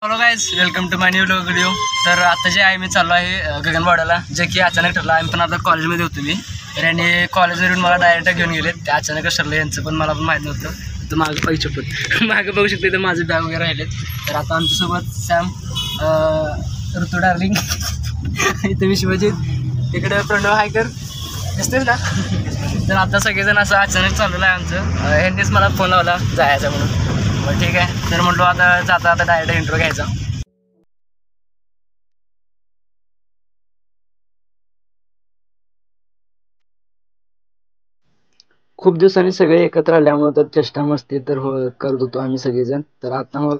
Hello guys, welcome to my new video. तर आता जे आहे मी चाललो आहे गगनबावड्याला, जे की अचानक ठरलं. आम्ही पण आता कॉलेजमध्ये होतो मी, तर यांनी कॉलेजवरून मला डायरेक्ट घेऊन गेले. ते अचानकच ठरलं यांचं, पण मला पण माहीत नव्हतं. तर मागं पाहिजे पण मागं बघू शकते, तर माझे बॅग वगैरे राहिलेत. तर आता आमच्यासोबत सॅम, ऋतू डार्लिंग इथे विश्वजित, इकडे प्रणव हायकर दिसतेच ना. तर आता सगळेजण असं अचानक चाललेलं आहे आमचं. यांनीच मला फोन लावला जायचं म्हणून. बरं ठीक आहे, तर म्हटलो आता जाता आता डायरेक्ट इंट्रो घ्यायचा. खूप दिवसांनी सगळे एकत्र आल्यामुळे तर चेष्टा मस्ती तर करत होतो आम्ही सगळेजण. तर आता मग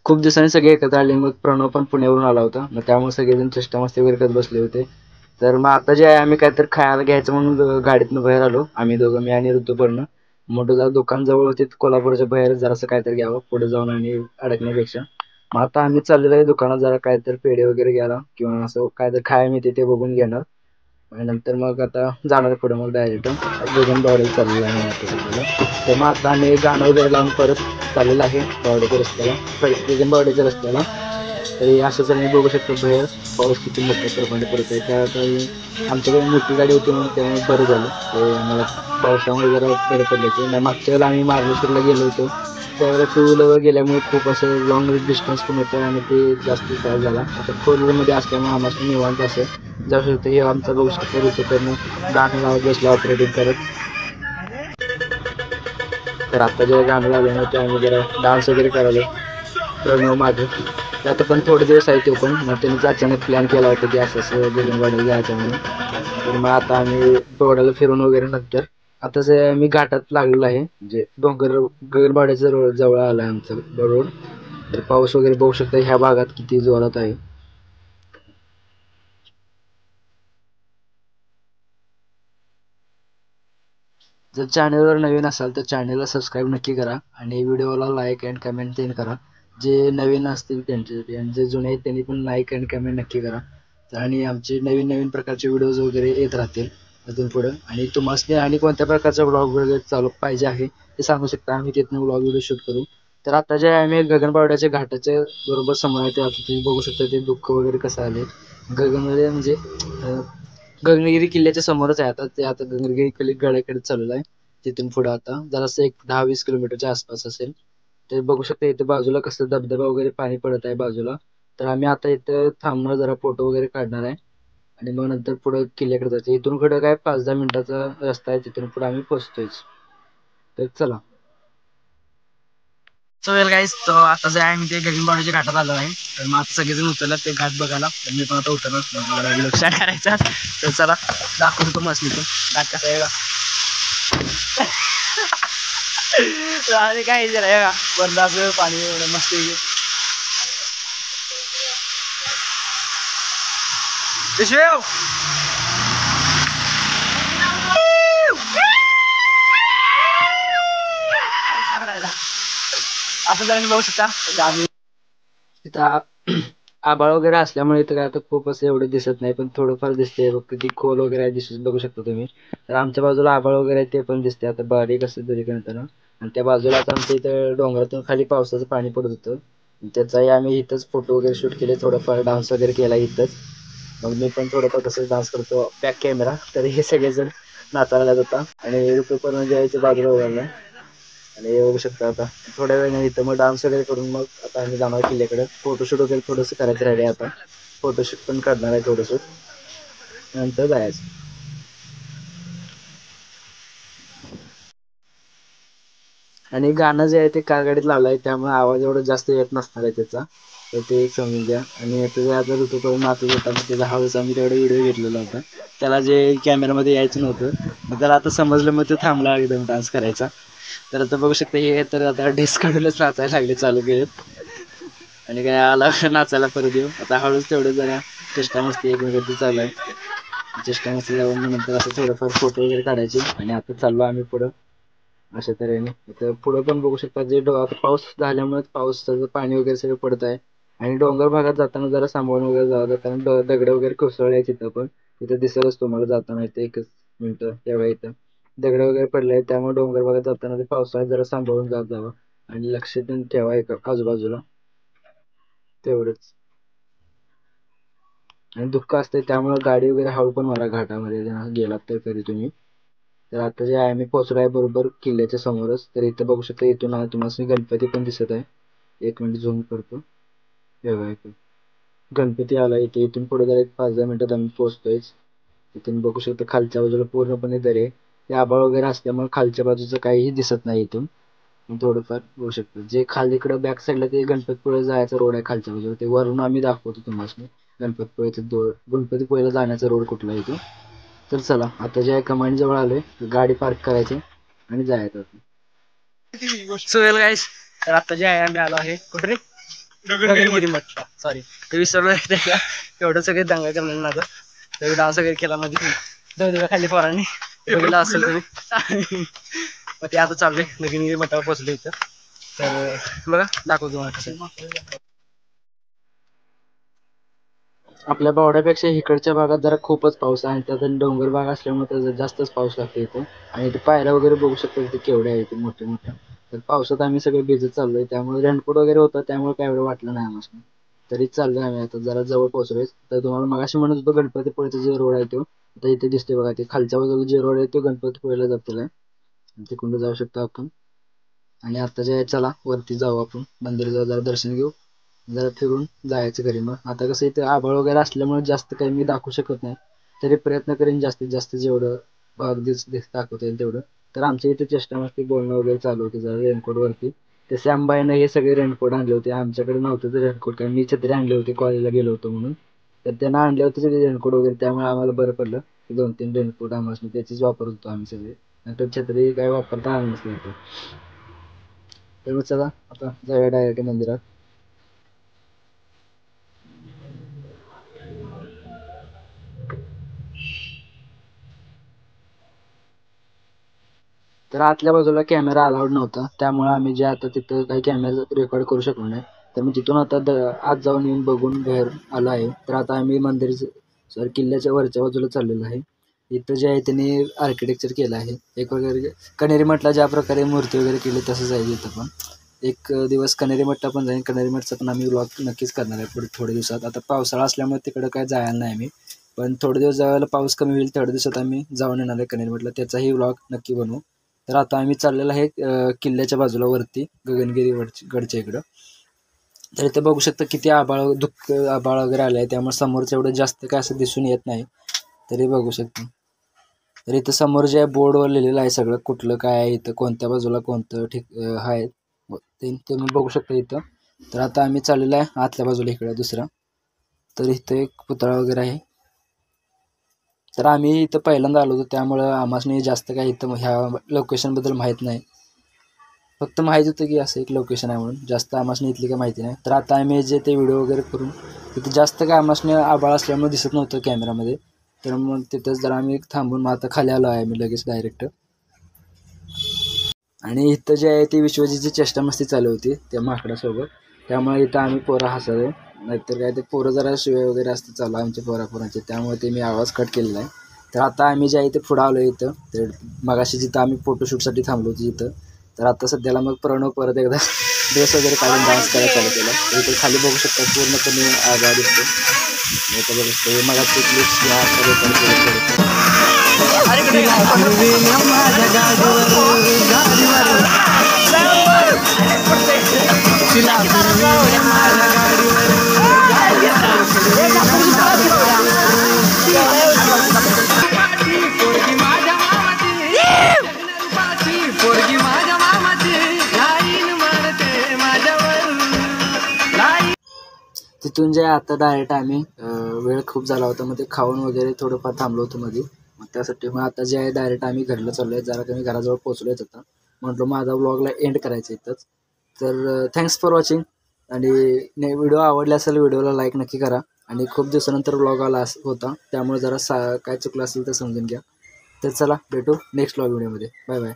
खूप दिवसांनी सगळे एकत्र आले. मग प्रणव पण पुण्यावरून आला होता, मग त्यामुळे सगळेजण चेष्टा मस्ती वगैरे करत बसले होते. तर मग आता जे आहे आम्ही काहीतरी खायला घ्यायचं म्हणून गाडीतनं बाहेर आलो आम्ही दोघं, मी आणि ऋतूपर्ण. मोठं जरा दुकान जवळ होते कोल्हापूरच्या बाहेर, जरासं काहीतरी घ्यावं पुढे जाऊन आणि अडकण्यापेक्षा. मग आता आम्ही चाललेलो आहे दुकानात, जरा काहीतरी पेढे वगैरे घ्यायला किंवा असं काहीतरी खायला मिळते ते बघून घेणार. आणि नंतर मग आता जाणार पुढे मग डायरेक्ट गगनबावड्याला चाललेलं आहे आता सध्याला. तर मग आता आम्ही गाणं वगैरे लावून परत चाललेलं आहे बावड्याच्या रस्त्याला, गगनबावड्याच्या रस्त्याला. तरी असंच आम्ही बघू शकतो बाहेर पाऊस किती मोठ्या प्रमाणे पडत आहे. त्या काही आमच्याकडे मोठी गाडी होती म्हणून त्यामुळे बरं झालं ते आम्हाला पावसामुळे जरा बरं पडलं. ते नाही मागच्या वेळेला आम्ही मार्लेश्वरला गेलो होतो, त्यावेळेला टू व्हीलरवर गेल्यामुळे खूप असं लॉंग डिस्टन्स पण होतं आणि ते जास्त त्रास झाला. आता फोर व्हीलरमध्ये असल्यामुळे आम्हाला निवांत असं जाऊ शकतो. हे आमचा बघू शकतो ऋतूकडनं गाणं लावत बसलं ऑपरेटिंग करत. तर आता जे गाणं लावल्यामुळे ते आम्ही जरा डान्स वगैरे करायलो प्रणव मागे. ते आता पण थोडे दिवस आहे तो पण, मग त्यांनीच अचानक प्लॅन केला होता की असं असं गगनबावड्याला जायचं म्हणून. तर मग आता आम्ही बावड्याला फिरून वगैरे नंतर आता जे मी घाटात लागलेलो आहे, म्हणजे डोंगर गगनबावड्याचा रोड जवळ आला आहे आमचा रोड. तर पाऊस वगैरे बघू शकता ह्या भागात किती जोरात आहे. जर चॅनलवर नवीन असाल तर चॅनलला सबस्क्राईब नक्की करा आणि व्हिडिओला लाईक अँड कमेंट तेन करा. जे नवीन असतील त्यांच्यासाठी, आणि जे जुने आहेत त्यांनी पण लाईक अँड कमेंट नक्की करा. आणि आमचे नवीन नवीन प्रकारचे व्हिडिओज वगैरे येत राहतील अजून पुढं. आणि तुम्हाला आणि कोणत्या प्रकारचा ब्लॉग वगैरे चालू पाहिजे आहे ते सांगू शकता, आम्ही तिथनं ब्लॉग व्हिडिओ शूट करू. तर आता जे आम्ही गगनबावड्याच्या घाटाच्या बरोबर समोर आहे, ते आता तुम्ही बघू शकता ते दुःख वगैरे कसं आले. गगनमध्ये म्हणजे गगनगिरी किल्ल्याच्या समोरच आहे. आता ते आता गगनगिरी किल्ले गडाकडे चाललेलं आहे. तिथून पुढे आता जरासं एक 10-20 किलोमीटरच्या आसपास असेल. ते बघू शकता इथे बाजूला कसं धबधबा वगैरे पाणी पडत आहे बाजूला. तर आम्ही आता इथं थांबणार, जरा फोटो वगैरे काढणार आहे आणि मग नंतर पुढे किल्ल्याकडे जायचं. इथून पुढे काय 5-10 मिनिटाचा रस्ता आहे, तिथून पुढे आम्ही पोहोचतोयच. तर चला. सो वेल गाईज, तो आता जे आहे मी ते गगनबावड्याच्या घाटात आलो आहे. तर मग आता सगळेजण उतरलं ते घाट बघायला, तर मी पण आता उतरणार लक्ष करायचा. तर चला दाखवतो तो मस्त तो घाट कसा आहे का. आणि काय का वरदाचं पाणी एवढं मस्त विश्व असं जरा बघू शकता. तिथं आभाळ वगैरे असल्यामुळे इथं काय आता खूप असं एवढं दिसत नाही, पण थोडंफार दिसते बघ. किती खोल वगैरे आहे दिसू बघू शकता तुम्ही. तर आमच्या बाजूला आभाळ वगैरे आहे ते पण दिसते आता बारीक असं तरी नंतर. आणि त्या बाजूला आता आमच्या इथं डोंगरातून खाली पावसाचं पाणी पडत होतं, त्याचाही आम्ही इथंच फोटो वगैरे शूट केले, थोडंफार डान्स वगैरे केला इथंच. मग मी पण थोडंफार तसंच डान्स करतो बॅक कॅमेरा. तर हे सगळेजण नाचायला लागत होता आणि ऋतू पण जे आहे ते बाजूला उभारला. आणि बघू शकता आता थोड्या वेळाने इथं मग डान्स वगैरे करून मग आता आम्ही जाणार किल्ल्याकडे. फोटोशूट वगैरे थोडंसं करायचं राहिले, आता फोटोशूट पण करणार आहे थोडंसं, नंतर जायचं. आणि गाणं जे आहे ते कारगाडीत लावलं आहे, त्यामुळे आवाज एवढा जास्त येत नसणार आहे त्याचा, तर ते एक समजून घ्या. आणि त्याचा आता ऋतूपर्यंत नाचत होता, मग त्याचा हळूच आम्ही तेवढा व्हिडिओ घेतलेला होता. त्याला जे कॅमेरामध्ये यायचं नव्हतं, मग त्याला आता समजलं, मग तो थांबला एकदम डान्स करायचा. तर आता बघू शकता हे तर आता डिस्काउंटच नाचायला लागले चालू केलेत. आणि काय आला नाचायला परत येऊ. आता हळूच तेवढं जरा चेष्टा मस्ती एकमेकांची चालू आहे. चेष्टा मस्ती जाऊन नंतर असं थोडंफार फोटो वगैरे काढायचे. आणि आता चाललो आम्ही पुढं अशा तऱ्हेने. तर पुढं पण बघू शकता जे आता पाऊस झाल्यामुळे पावसाचं पाणी वगैरे सगळं पडत आहे. आणि डोंगर भागात जाताना जरा सांभाळून वगैरे जावं, कारण दगड वगैरे कोसळले आहे तिथं पण. तिथं दिसेलच तुम्हाला जाताना इथे एकच मिनिटं तेव्हा इथं दगड वगैरे पडले आहेत, त्यामुळे डोंगर भागात जाताना ते पावसाळ्यात जरा सांभाळून जात जावं आणि लक्ष देऊन ठेवा एक आजूबाजूला. तेवढंच. आणि दुःख असते त्यामुळे गाडी वगैरे हळू पण मारा घाटामध्ये गेलात तर कधी तुम्ही. तर आता जे आहे आम्ही पोहोचलो आहे बरोबर किल्ल्याच्या समोरच. तर इथं बघू शकता इथून तुम्हाला गणपती पण दिसत आहे. एक मिनिट झूम करतो. हे बघा इथून गणपती आला इथे. इथून पुढे जर एक 5-10 मिनिटात आम्ही पोहोचतोय. इथून बघू शकतो खालच्या बाजूला पूर्णपणे दरे. ते आभाळ वगैरे असल्यामुळे खालच्या बाजूचं काहीही दिसत नाही इथून. थोडंफार बघू शकतो जे खालीकडे बॅक साईडला ते गणपतीपुळे जायचा रोड आहे खालच्या बाजूला. ते वरून आम्ही दाखवतो तुम्हाला गणपतीपुळेला जाण्याचा रोड कुठला आहे तो. तर चला आता जे कमांड जवळ आलोय गाडी पार्क करायची आणि जायचं. सो वेल गाईस, तर आता जे आहे आम्ही आलो आहे कुठे रे, गगनगिरी मठ. सॉरी ते विसरलो एवढं सगळे दंगा करणार माझं. तर डान्स वगैरे केला मध्ये धबधब्या खाली पोरांनी बघितला असेल तुम्ही. मग ते आता चाललंय गगनगिरी मठावर पोहोचलो इथं. तर बघा दाखवतो तुम्हाला कसं. आपल्या बावड्यापेक्षा इकडच्या भागात जरा खूपच पाऊस आहे आणि त्यात डोंगर भाग असल्यामुळे त्याचा जास्तच पाऊस लागतो इथं. आणि इथे पायऱ्या वगैरे बघू शकतो इथे केवढ्या आहेत मोठ्या मोठ्या. तर पावसात आम्ही सगळे भिजत चाललोय त्यामुळे रेनकोट वगैरे होतं त्यामुळे काय एवढं वाटलं नाही आम्हाला. तरी चाललोय आम्ही आता जरा जवळ पोहोचलोय. तर तुम्हाला मगाशी म्हणत होतो गणपतीपुळेचा जे रोड आहे तो आता इथे दिसतोय बघा. ते खालच्या बाजूला जे रोड आहे तो गणपतीपुळेला जातोय. तिकडून जाऊ शकतो आपण. आणि आता जे चला वरती जाऊ आपण मंदिर जरा दर्शन घेऊ. जरा फिरून जायचं घरी. मग आता कसं इथे आभाळ वगैरे असल्यामुळे जास्त काही मी दाखवू शकत नाही. तरी प्रयत्न करेन जास्तीत जास्त जेवढं अगदीच दाखवता येईल तेवढं. तर आमच्या इथे चेष्टा मस्ती बोलणं वगैरे चालू होते जरा रेनकोट वरती. ते श्यामबाईनं हे सगळे रेनकोट आणले होते. आमच्याकडे नव्हते ते रेनकोट कारण मी छत्री आणले होते कॉलेजला गेलो होतो म्हणून. तर त्यांना आणले होते सगळे रेनकोट वगैरे त्यामुळे आम्हाला बरं पडलं. 2-3 रेनकोट आम्हाला त्याचीच वापर होतो आम्ही सगळे. नंतर छत्री काय वापरता आलं नसतं इथं. तर चला आता जाऊया डायरेक्ट मंदिरात. तर आतल्या बाजूला कॅमेरा अलाउड नव्हता त्यामुळे आम्ही जे आता तिथं काही कॅमेरा रेकॉर्ड करू शकलो नाही. तर मी तिथून आता आत जाऊन येऊन बघून बाहेर आलो आहे. तर आता आम्ही किल्ल्याच्या वरच्या बाजूला चाललेलो आहे. इथं जे आहे त्यांनी आर्किटेक्चर केलं आहे. एक वगैरे कनेरी मठला ज्या प्रकारे मूर्ती वगैरे केली तसंच आहे इथं पण. एक दिवस कनेरी मठला पण जाईन. कनेरी मठचा पण आम्ही व्लॉग नक्कीच करणार आहे पुढे थोड्या दिवसात. आता पावसाळा असल्यामुळे तिकडं काय जायला नाही आम्ही. पण थोडे दिवस ज्यावेळेला पाऊस कमी होईल तेवढ्या दिवसात आम्ही जाऊन येणार आहे कनेरी मठला. त्याचाही व्लॉग नक्की बनवू. तर आता आम्ही चाललेलो आहे किल्ल्याच्या बाजूला वरती गगनगिरी गडच्या इकडं. तर इथे बघू शकता किती आभाळ वगैरे आलं आहे त्यामुळे समोरचं एवढं जास्त काय असं दिसून येत नाही. तरी बघू शकता. तर इथं समोर जे बोर्डवर लिहिलेलं आहे सगळं कुठलं काय आहे इथं कोणत्या बाजूला कोणतं आहे ते तुम्ही बघू शकता इथं. तर आता आम्ही चाललेलो आहे आतल्या बाजूला इकडं दुसरा. तर इथं एक पुतळा वगैरे आहे. तर आम्ही इथं पहिल्यांदा आलो होतो त्यामुळं आम्हाला जास्त काय इथं ह्या लोकेशनबद्दल माहीत नाही. फक्त माहीत होतं की असं एक लोकेशन आहे म्हणून. जास्त आम्हाला इथली काय माहिती नाही. तर आता आम्ही जे ते व्हिडिओ वगैरे करून तिथं जास्त काय आम्हाला आभाळ असल्यामुळे दिसत नव्हतं कॅमेरामध्ये. तर मग तिथंच जरा आम्ही थांबून मग आता खाली आलो आहे मी लगेच डायरेक्ट. आणि इथं जे आहे ती विश्वजीतची चेष्टामस्ती चालू होती त्या माकडासोबत. त्यामुळे इथं आम्ही पोरं हसावे. नाहीतर काय ते पोरं जरा शिवाय वगैरे असतं चालू आमच्या पोरांचे त्यामुळे ते मी आवाज कट केलेला आहे. तर आता आम्ही जे आहे ते पुढं आलो इथं. तर मगाशी जिथं आम्ही फोटोशूटसाठी थांबलो होतो तिथं. तर आता सध्याला मग प्रणव परत एकदा ड्रेस वगैरे काढून डान्स करायला चालू केला. इथे खाली बघू शकता पूर्णपणे आभाळ दिसतो. इथं बघू शकतो मगाची क्लिप्स तिथून जे आता डायरेक्ट आम्ही वेळ खूप झाला होता मग ते खाऊन वगैरे थोडंफार थांबलो होतो मध्ये. मग त्यासाठी मग आता जे आहे डायरेक्ट आम्ही घरला चाललो आहे. जरा कमी घराजवळ पोहोचलोच आता. म्हटलं माझा व्लॉगला एंड करायचं इथंच. तर थँक्स फॉर वॉचिंग. आणि व्हिडिओ आवडला असेल व्हिडिओला लाईक नक्की करा. आणि खूप दिवसानंतर व्लॉग आला होता त्यामुळे जरा काय चुकलं असेल तर समजून घ्या. तर चला भेटू नेक्स्ट व्लॉग व्हिडिओमध्ये. Bye bye.